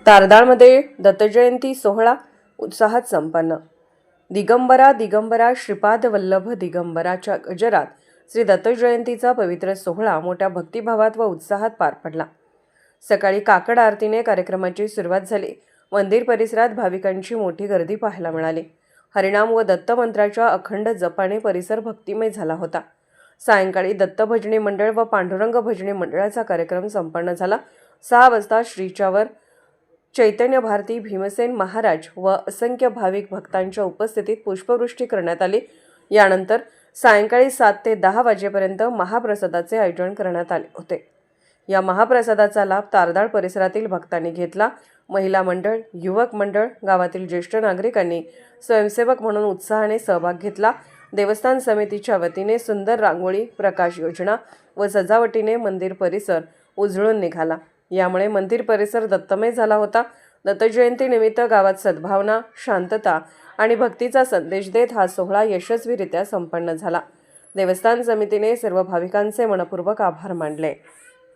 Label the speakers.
Speaker 1: तारदाळमध्ये दत्तजयंती सोहळा उत्साहात संपन्न। दिगंबरा दिगंबरा श्रीपाद वल्लभ दिगंबराच्या गजरात श्री दत्तजयंतीचा पवित्र सोहळा मोठ्या भक्तिभावात व उत्साहात पार पडला। सकाळी काकड आरतीने कार्यक्रमाची सुरुवात झाली। मंदिर परिसरात भाविकांची मोठी गर्दी पाहायला मिळाली। हरिनाम व दत्तमंत्राच्या अखंड जपाने परिसर भक्तिमय झाला होता। सायंकाळी दत्त भजनी मंडळ व पांडुरंग भजनी मंडळाचा कार्यक्रम संपन्न झाला। 6 वाजता श्रीच्यावर चैतन्य भारती भीमसेन महाराज व असंख्य भाविक भक्तांच्या उपस्थितीत पुष्पवृष्टी करण्यात आली। यानंतर सायंकाळी 7 ते 10 वाजेपर्यंत महाप्रसादाचे आयोजन करण्यात आले होते। या महाप्रसादाचा लाभ तारदाळ परिसरातील भक्तांनी घेतला। महिला मंडळ, युवक मंडळ, गावातील ज्येष्ठ नागरिकांनी स्वयंसेवक म्हणून उत्साहाने सहभाग घेतला। देवस्थान समितीच्या वतीने सुंदर रांगोळी, प्रकाश योजना व सजावटीने मंदिर परिसर उजळून निघाला। यामुळे मंदिर परिसर दत्तमय झाला होता। दत्तजयंती निमित्त गावात सद्भावना, शांतता आणि भक्तीचा संदेश देत हा सोहळा यशस्वीरित्या संपन्न झाला। देवस्थान समितीने सर्व भाविकांचे मनपूर्वक आभार मानले।